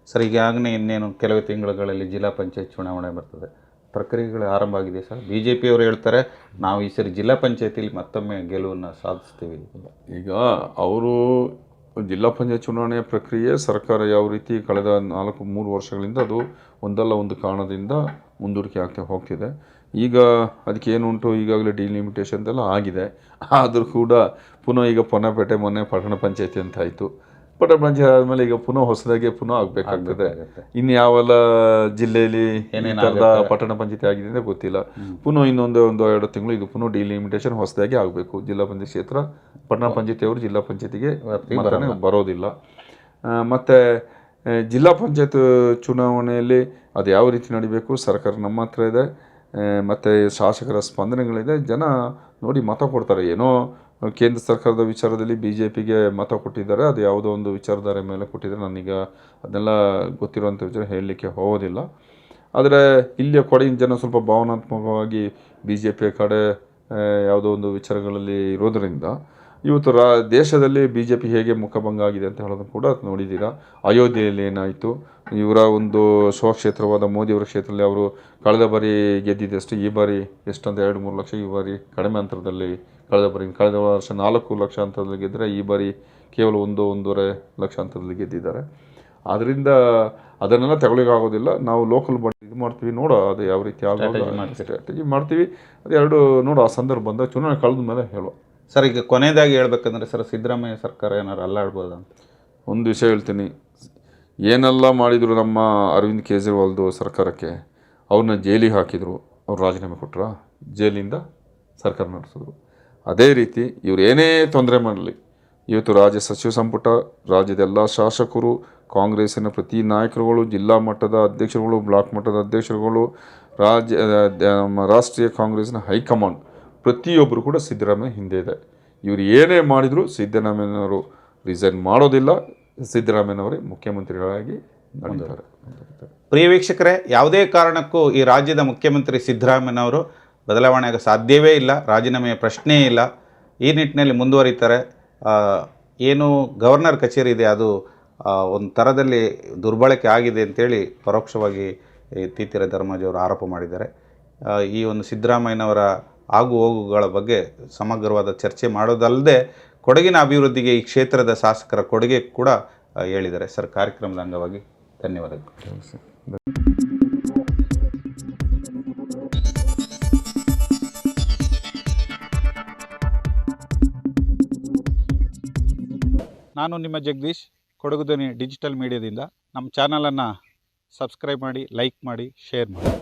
ಸರ್, ಈಗಾಗಲೇ ಇನ್ನೇನು ಕೆಲವು ತಿಂಗಳುಗಳಲ್ಲಿ ಜಿಲ್ಲಾ ಪಂಚಾಯತ್ ಚುನಾವಣೆ ಬರ್ತದೆ, ಪ್ರಕ್ರಿಯೆಗಳು ಆರಂಭ ಆಗಿದೆ ಸರ್. BJP ಅವರು ಹೇಳ್ತಾರೆ ನಾವು ಈ ಸರಿ ಜಿಲ್ಲಾ ಪಂಚಾಯತಿಲಿ ಮತ್ತೊಮ್ಮೆ ಗೆಲುವನ್ನು ಸಾಧಿಸ್ತೀವಿ. ಈಗ ಅವರು ಜಿಲ್ಲಾ ಪಂಚಾಯತ್ ಚುನಾವಣೆಯ ಪ್ರಕ್ರಿಯೆ ಸರ್ಕಾರ ಯಾವ ರೀತಿ ಕಳೆದ 3 ವರ್ಷಗಳಿಂದ ಅದು ಒಂದಲ್ಲ ಒಂದು ಕಾರಣದಿಂದ ಮುಂದೂಡಿಕೆ ಆಗ್ತಾ ಹೋಗ್ತಿದೆ. ಈಗ ಅದಕ್ಕೆ ಏನುಂಟು, ಈಗಾಗಲೇ ಡಿಲಿಮಿಟೇಷನ್ ಎಲ್ಲ ಆಗಿದೆ. ಆದರೂ ಕೂಡ ಪುನಃ ಈಗ ಪೊನ್ನಪೇಟೆ ಮೊನ್ನೆ ಪಟ್ಟಣ ಪಂಚಾಯತಿ ಅಂತ ಆಯಿತು. ಪಟ್ಟಣ ಪಂಚಾಯತ್ ಆದಮೇಲೆ ಈಗ ಪುನಃ ಹೊಸದಾಗಿ ಪುನಃ ಆಗಬೇಕಾಗ್ತದೆ. ಇನ್ನು ಯಾವೆಲ್ಲ ಜಿಲ್ಲೆಯಲ್ಲಿ ಏನೇನಾದ ಪಟ್ಟಣ ಪಂಚಾಯತಿ ಆಗಿದೆ ಅಂತ ಗೊತ್ತಿಲ್ಲ. ಪುನಃ ಇನ್ನೊಂದು 2 ತಿಂಗಳು ಇದು ಪುನಃ ಡಿಲಿಮಿಟೇಷನ್ ಹೊಸದಾಗಿ ಆಗಬೇಕು. ಜಿಲ್ಲಾ ಪಂಚಾಯತ್ ಕ್ಷೇತ್ರ ಪಟ್ಟಣ ಪಂಚಾಯತಿಯವರು ಜಿಲ್ಲಾ ಪಂಚಾಯತಿಗೆ ಬರೋದಿಲ್ಲ. ಮತ್ತು ಜಿಲ್ಲಾ ಪಂಚಾಯತ್ ಚುನಾವಣೆಯಲ್ಲಿ ಅದು ಯಾವ ರೀತಿ ನಡಿಬೇಕು, ಸರ್ಕಾರ ನಮ್ಮ ಹತ್ರ ಇದೆ, ಮತ್ತು ಶಾಸಕರ ಸ್ಪಂದನೆಗಳಿದೆ. ಜನ ನೋಡಿ ಮತ ಕೊಡ್ತಾರೆ. ಏನೋ ಕೇಂದ್ರ ಸರ್ಕಾರದ ವಿಚಾರದಲ್ಲಿ BJPಗೆ ಮತ ಕೊಟ್ಟಿದ್ದಾರೆ, ಅದು ಯಾವುದೋ ಒಂದು ವಿಚಾರಧಾರೆ ಮೇಲೆ ಕೊಟ್ಟಿದ್ದಾರೆ. ನಾನೀಗ ಅದನ್ನೆಲ್ಲ ಗೊತ್ತಿರುವಂಥ ವಿಚಾರ ಹೇಳಲಿಕ್ಕೆ ಹೋಗೋದಿಲ್ಲ. ಆದರೆ ಇಲ್ಲಿಯ ಕೊಡಗಿನ ಜನ ಸ್ವಲ್ಪ ಭಾವನಾತ್ಮಕವಾಗಿ BJP ಕಡೆ ಯಾವುದೋ ಒಂದು ವಿಚಾರಗಳಲ್ಲಿ ಇರೋದರಿಂದ ಇವತ್ತು ದೇಶದಲ್ಲಿ ಬಿ ಜೆ ಪಿ ಹೇಗೆ ಮುಖಭಂಗ ಆಗಿದೆ ಅಂತ ಹೇಳೋದನ್ನು ಕೂಡ ನೋಡಿದ್ದೀರಾ. ಅಯೋಧ್ಯೆಯಲ್ಲಿ ಏನಾಯಿತು, ಇವರ ಒಂದು ಸ್ವಕ್ಷೇತ್ರವಾದ ಮೋದಿಯವರ ಕ್ಷೇತ್ರದಲ್ಲಿ ಅವರು ಕಳೆದ ಬಾರಿ ಗೆದ್ದಿದ್ದಷ್ಟು ಈ ಬಾರಿ ಎಷ್ಟಂತ 2-3 ಲಕ್ಷ, ಈ ಬಾರಿ ಕಡಿಮೆ ಅಂತರದಲ್ಲಿ ಕಳೆದ ವರ್ಷ 4 ಲಕ್ಷ ಅಂತರದಲ್ಲಿ ಗೆದ್ದರೆ ಈ ಬಾರಿ ಕೇವಲ 1-1.5 ಲಕ್ಷ ಅಂತರದಲ್ಲಿ ಗೆದ್ದಿದ್ದಾರೆ. ಆದ್ದರಿಂದ ಅದನ್ನೆಲ್ಲ ತಗೊಳ್ಳಿಕ್ಕಾಗೋದಿಲ್ಲ. ನಾವು ಲೋಕಲ್ ಇದು ಮಾಡ್ತೀವಿ, ನೋಡೋ ಅದು ಯಾವ ರೀತಿ ಸ್ಟ್ರಾಟಜಿ ಮಾಡ್ತೀವಿ. ಅದು ಎರಡು ನೋಡೋ ಆ ಸಂದರ್ಭ ಬಂದಾಗ ಚುನಾವಣೆ ಕಳೆದ ಮೇಲೆ ಹೇಳುವ. ಸರ್, ಈಗ ಕೊನೆಯದಾಗಿ ಹೇಳ್ಬೇಕಂದ್ರೆ ಸರ್, ಸಿದ್ದರಾಮಯ್ಯ ಸರ್ಕಾರ ಏನಾರು ಅಲ್ಲಾಡ್ಬೋದಾ ಅಂತ ಒಂದು ವಿಷಯ ಹೇಳ್ತೀನಿ. ಏನೆಲ್ಲ ಮಾಡಿದರು ನಮ್ಮ ಅರವಿಂದ್ ಕೇಜ್ರಿವಾಲ್ದು ಸರ್ಕಾರಕ್ಕೆ, ಅವ್ರನ್ನ ಜೈಲಿಗೆ ಹಾಕಿದರು, ಅವ್ರು ರಾಜೀನಾಮೆ ಕೊಟ್ಟರು, ಜೈಲಿಂದ ಸರ್ಕಾರ ನಡೆಸಿದ್ರು. ಅದೇ ರೀತಿ ಇವ್ರು ಏನೇ ತೊಂದರೆ ಮಾಡಲಿ, ಇವತ್ತು ರಾಜ್ಯ ಸಚಿವ ಸಂಪುಟ, ರಾಜ್ಯದ ಎಲ್ಲ ಶಾಸಕರು, ಕಾಂಗ್ರೆಸ್ಸಿನ ಪ್ರತಿ ನಾಯಕರುಗಳು, ಜಿಲ್ಲಾ ಮಟ್ಟದ ಅಧ್ಯಕ್ಷರುಗಳು, ಬ್ಲಾಕ್ ಮಟ್ಟದ ಅಧ್ಯಕ್ಷರುಗಳು, ರಾಷ್ಟ್ರೀಯ ಕಾಂಗ್ರೆಸ್ನ ಹೈಕಮಾಂಡ್ ಪ್ರತಿಯೊಬ್ಬರು ಕೂಡ ಸಿದ್ದರಾಮಯ್ಯ ಹಿಂದೆ ಇದೆ. ಇವರು ಏನೇ ಮಾಡಿದರೂ ಸಿದ್ದರಾಮಯ್ಯನವರು ರಿಸೈನ್ ಮಾಡೋದಿಲ್ಲ, ಸಿದ್ದರಾಮಯ್ಯನವರೇ ಮುಖ್ಯಮಂತ್ರಿಗಳಾಗಿ ನಡೆಯುತ್ತಾರೆ. ಪ್ರಿಯ ವೀಕ್ಷಕರೇ, ಯಾವುದೇ ಕಾರಣಕ್ಕೂ ಈ ರಾಜ್ಯದ ಮುಖ್ಯಮಂತ್ರಿ ಸಿದ್ದರಾಮಯ್ಯನವರು ಬದಲಾವಣೆಗೆ ಸಾಧ್ಯವೇ ಇಲ್ಲ, ರಾಜೀನಾಮೆಯ ಪ್ರಶ್ನೆಯೇ ಇಲ್ಲ. ಈ ನಿಟ್ಟಿನಲ್ಲಿ ಮುಂದುವರಿತಾರೆ. ಏನು ಗವರ್ನರ್ ಕಚೇರಿ ಇದೆ, ಅದು ಒಂದು ಥರದಲ್ಲಿ ದುರ್ಬಳಕೆ ಆಗಿದೆ ಅಂತೇಳಿ ಪರೋಕ್ಷವಾಗಿ ತೀತಿರ ಧರ್ಮಾಜಿ ಅವರು ಆರೋಪ ಮಾಡಿದ್ದಾರೆ. ಈ ಒಂದು ಸಿದ್ದರಾಮಯ್ಯನವರ ಆಗು ಹೋಗುಗಳ ಬಗ್ಗೆ ಸಮಗ್ರವಾದ ಚರ್ಚೆ ಮಾಡೋದಲ್ಲದೆ ಕೊಡಗಿನ ಅಭಿವೃದ್ಧಿಗೆ ಈ ಕ್ಷೇತ್ರದ ಶಾಸಕರ ಕೊಡುಗೆ ಕೂಡ ಹೇಳಿದ್ದಾರೆ. ಸರ್, ಕಾರ್ಯಕ್ರಮದ ಅಂಗವಾಗಿ ಧನ್ಯವಾದಗಳು. ನಾನು ನಿಮ್ಮ ಜಗದೀಶ್, ಕೊಡಗು ಧ್ವನಿ ಡಿಜಿಟಲ್ ಮೀಡಿಯಾದಿಂದ. ನಮ್ಮ ಚಾನಲನ್ನು ಸಬ್ಸ್ಕ್ರೈಬ್ ಮಾಡಿ, ಲೈಕ್ ಮಾಡಿ, ಶೇರ್ ಮಾಡಿ.